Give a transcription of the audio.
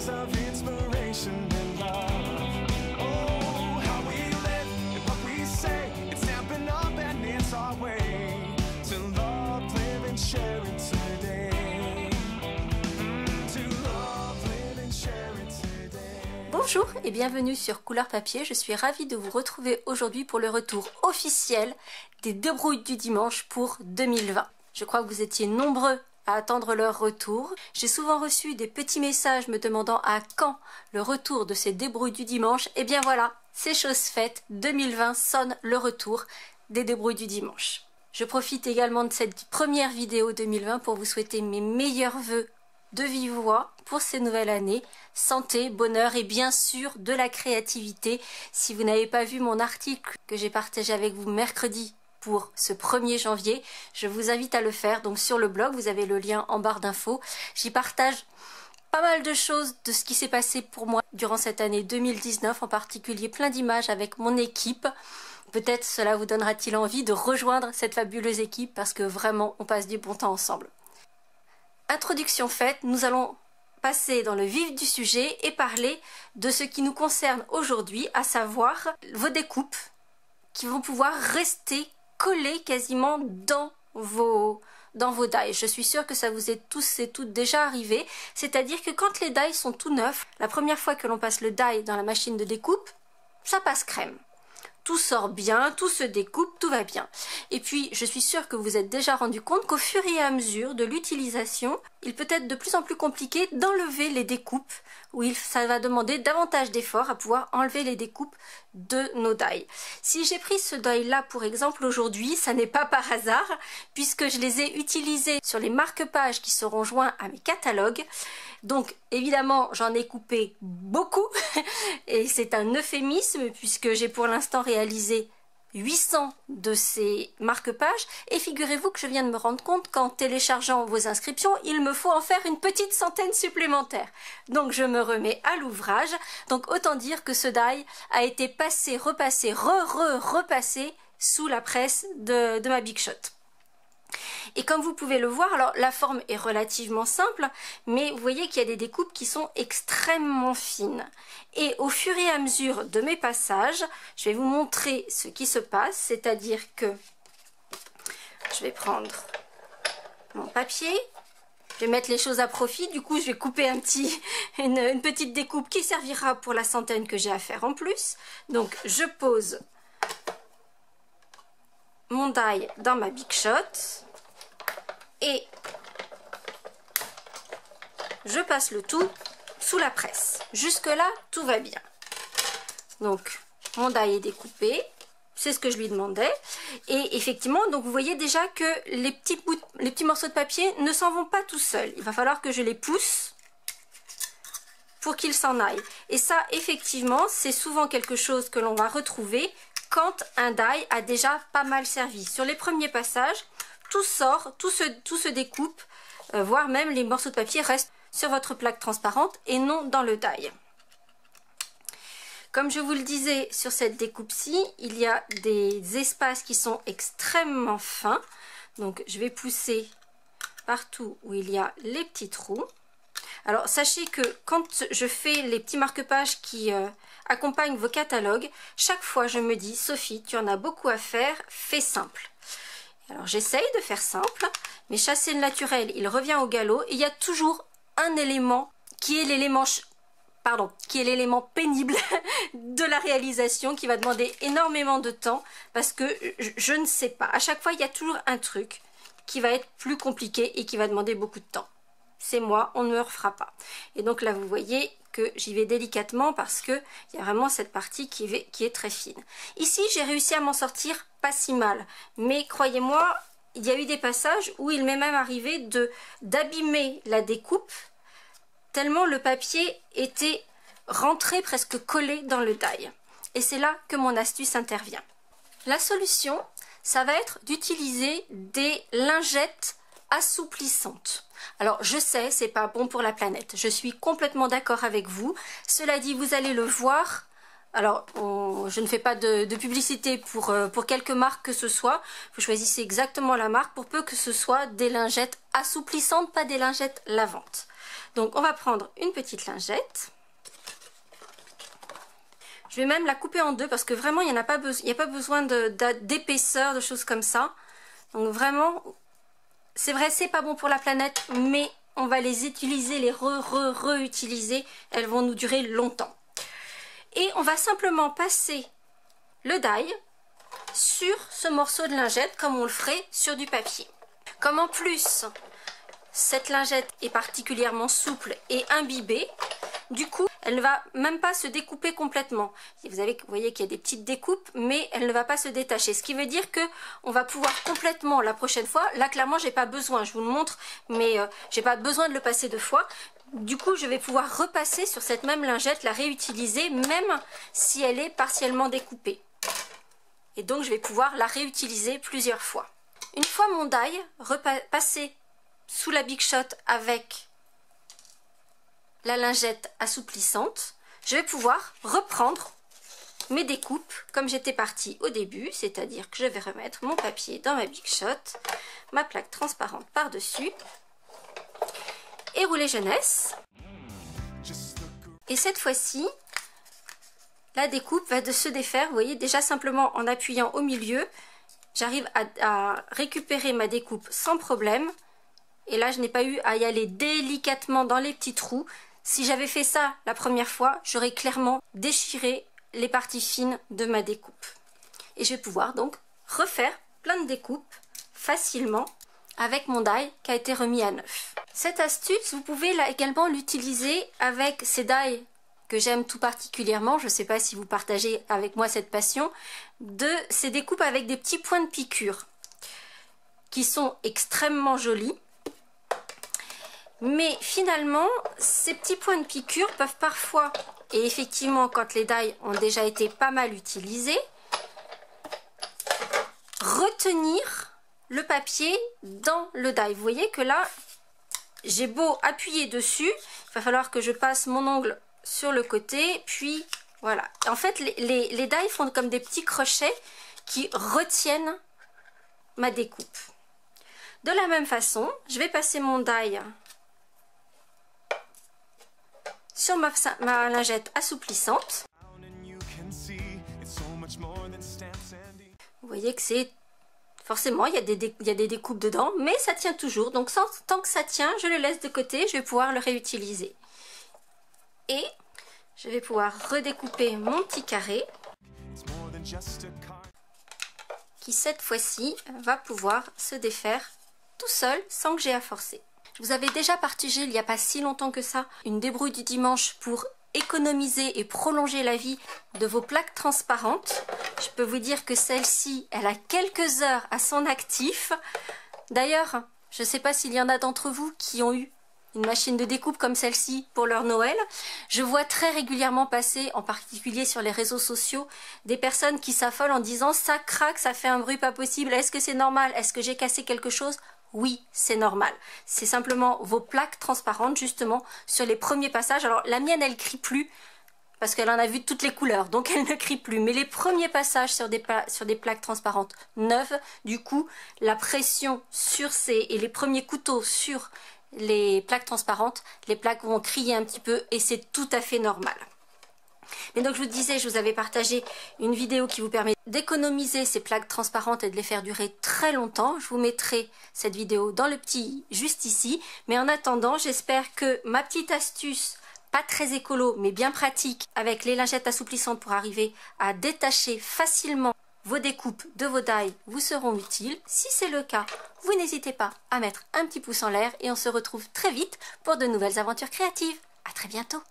of inspiration and love. Oh, how we live and what we say, it's stamping up and it's our way to love, live and share it today. To love, live and share it today. Bonjour et bienvenue sur Couleur Papier, je suis ravie de vous retrouver aujourd'hui pour le retour officiel des débrouilles du dimanche pour 2020. Je crois que vous étiez nombreux à attendre leur retour. J'ai souvent reçu des petits messages me demandant à quand le retour de ces débrouilles du dimanche. Et bien voilà, c'est chose faite, 2020 sonne le retour des débrouilles du dimanche. Je profite également de cette première vidéo 2020 pour vous souhaiter mes meilleurs vœux de vive voix pour ces nouvelles années, santé, bonheur et bien sûr de la créativité. Si vous n'avez pas vu mon article que j'ai partagé avec vous mercredi pour ce 1er janvier, je vous invite à le faire. Donc sur le blog, vous avez le lien en barre d'infos. J'y partage pas mal de choses de ce qui s'est passé pour moi durant cette année 2019, en particulier plein d'images avec mon équipe. Peut-être cela vous donnera-t-il envie de rejoindre cette fabuleuse équipe parce que vraiment on passe du bon temps ensemble. Introduction faite, nous allons passer dans le vif du sujet et parler de ce qui nous concerne aujourd'hui, à savoir vos découpes qui vont pouvoir rester collées quasiment dans vos dies. Je suis sûre que ça vous est tous et toutes déjà arrivé, c'est-à-dire que quand les dies sont tout neufs, la première fois que l'on passe le die dans la machine de découpe, ça passe crème. Tout sort bien, tout se découpe, tout va bien. Et puis, je suis sûre que vous vous êtes déjà rendu compte qu'au fur et à mesure de l'utilisation, il peut être de plus en plus compliqué d'enlever les découpes, ça va demander davantage d'efforts à pouvoir enlever les découpes de nos dies. Si j'ai pris ce die-là pour exemple aujourd'hui, ça n'est pas par hasard, puisque je les ai utilisés sur les marque-pages qui seront joints à mes catalogues. Donc évidemment j'en ai coupé beaucoup et c'est un euphémisme puisque j'ai pour l'instant réalisé 800 de ces marque-pages et figurez-vous que je viens de me rendre compte qu'en téléchargeant vos inscriptions, il me faut en faire une petite centaine supplémentaire. Donc je me remets à l'ouvrage. Donc autant dire que ce die a été passé, repassé, repassé sous la presse de ma Big Shot. Et comme vous pouvez le voir, alors la forme est relativement simple, mais vous voyez qu'il y a des découpes qui sont extrêmement fines. Et au fur et à mesure de mes passages, je vais vous montrer ce qui se passe, c'est-à-dire que je vais prendre mon papier, je vais mettre les choses à profit, du coup je vais couper une petite découpe qui servira pour la centaine que j'ai à faire en plus. Donc je pose mon die dans ma Big Shot et je passe le tout sous la presse. Jusque là tout va bien. Donc mon die est découpé, c'est ce que je lui demandais et effectivement donc vous voyez déjà que les petits morceaux de papier ne s'en vont pas tout seuls. Il va falloir que je les pousse pour qu'ils s'en aillent. Et ça effectivement c'est souvent quelque chose que l'on va retrouver quand un die a déjà pas mal servi. Sur les premiers passages, tout sort, tout se découpe, voire même les morceaux de papier restent sur votre plaque transparente et non dans le die. Comme je vous le disais, sur cette découpe-ci, il y a des espaces qui sont extrêmement fins. Donc je vais pousser partout où il y a les petits trous. Alors sachez que quand je fais les petits marque-pages qui accompagnent vos catalogues, chaque fois je me dis Sophie, tu en as beaucoup à faire, fais simple. Alors j'essaye de faire simple, mais chasser le naturel, il revient au galop et il y a toujours un élément qui est l'élément pénible de la réalisation qui va demander énormément de temps parce que je ne sais pas. À chaque fois, il y a toujours un truc qui va être plus compliqué et qui va demander beaucoup de temps. C'est moi, on ne me refera pas. Et donc là, vous voyez que j'y vais délicatement parce que il y a vraiment cette partie qui est très fine. Ici, j'ai réussi à m'en sortir pas si mal. Mais croyez-moi, il y a eu des passages où il m'est même arrivé d'abîmer la découpe tellement le papier était rentré, presque collé dans le die. Et c'est là que mon astuce intervient. La solution, ça va être d'utiliser des lingettes assouplissantes. Alors je sais, c'est pas bon pour la planète, je suis complètement d'accord avec vous. Cela dit, vous allez le voir Alors, je ne fais pas de publicité pour quelque marque que ce soit. Vous choisissez exactement la marque pour peu que ce soit des lingettes assouplissantes, pas des lingettes lavantes. Donc, on va prendre une petite lingette. Je vais même la couper en deux parce que vraiment, il n'y a pas besoin d'épaisseur, de choses comme ça. Donc, vraiment, c'est vrai, c'est pas bon pour la planète, mais on va les utiliser, les réutiliser. Elles vont nous durer longtemps. Et on va simplement passer le dye sur ce morceau de lingette comme on le ferait sur du papier. Comme en plus cette lingette est particulièrement souple et imbibée, du coup elle ne va même pas se découper complètement. Vous voyez qu'il y a des petites découpes, mais elle ne va pas se détacher. Ce qui veut dire que on va pouvoir complètement la prochaine fois. Là clairement j'ai pas besoin, je vous le montre, mais j'ai pas besoin de le passer 2 fois. Du coup, je vais pouvoir repasser sur cette même lingette, la réutiliser, même si elle est partiellement découpée. Et donc, je vais pouvoir la réutiliser plusieurs fois. Une fois mon dye repassé sous la Big Shot avec la lingette assouplissante, je vais pouvoir reprendre mes découpes comme j'étais partie au début, c'est-à-dire que je vais remettre mon papier dans ma Big Shot, ma plaque transparente par-dessus, et rouler jeunesse. Et cette fois-ci, la découpe va se défaire. Vous voyez, déjà simplement en appuyant au milieu, j'arrive à récupérer ma découpe sans problème. Et là, je n'ai pas eu à y aller délicatement dans les petits trous. Si j'avais fait ça la première fois, j'aurais clairement déchiré les parties fines de ma découpe. Et je vais pouvoir donc refaire plein de découpes facilement avec mon dye qui a été remis à neuf. Cette astuce, vous pouvez là également l'utiliser avec ces dies que j'aime tout particulièrement. Je ne sais pas si vous partagez avec moi cette passion, de ces découpes avec des petits points de piqûre qui sont extrêmement jolis. Mais finalement, ces petits points de piqûre peuvent parfois, et effectivement quand les dies ont déjà été pas mal utilisés, retenir le papier dans le die. Vous voyez que là, j'ai beau appuyer dessus, il va falloir que je passe mon ongle sur le côté, puis voilà. En fait, les die font comme des petits crochets qui retiennent ma découpe. De la même façon, je vais passer mon die sur ma lingette assouplissante. Vous voyez que c'est... Forcément, il y a des découpes dedans, mais ça tient toujours. Donc, tant que ça tient, je le laisse de côté. Je vais pouvoir le réutiliser. Et je vais pouvoir redécouper mon petit carré qui, cette fois-ci, va pouvoir se défaire tout seul sans que j'ai à forcer. Je vous avais déjà partagé, il n'y a pas si longtemps que ça, une débrouille du dimanche pour économiser et prolonger la vie de vos plaques transparentes. Je peux vous dire que celle-ci, elle a quelques heures à son actif. D'ailleurs, je ne sais pas s'il y en a d'entre vous qui ont eu une machine de découpe comme celle-ci pour leur Noël. Je vois très régulièrement passer, en particulier sur les réseaux sociaux, des personnes qui s'affolent en disant « ça craque, ça fait un bruit pas possible, est-ce que c'est normal? Est-ce que j'ai cassé quelque chose ?» Oui, c'est normal. C'est simplement vos plaques transparentes, justement, sur les premiers passages. Alors, la mienne, elle crie plus, parce qu'elle en a vu de toutes les couleurs, donc elle ne crie plus. Mais les premiers passages sur des plaques transparentes neuves, du coup, la pression sur et les premiers couteaux sur les plaques transparentes, les plaques vont crier un petit peu, et c'est tout à fait normal. Mais donc je vous disais, je vous avais partagé une vidéo qui vous permet d'économiser ces plaques transparentes et de les faire durer très longtemps. Je vous mettrai cette vidéo dans le petit juste ici. Mais en attendant, j'espère que ma petite astuce, pas très écolo mais bien pratique, avec les lingettes assouplissantes pour arriver à détacher facilement vos découpes de vos dies vous seront utiles. Si c'est le cas, vous n'hésitez pas à mettre un petit pouce en l'air et on se retrouve très vite pour de nouvelles aventures créatives. À très bientôt.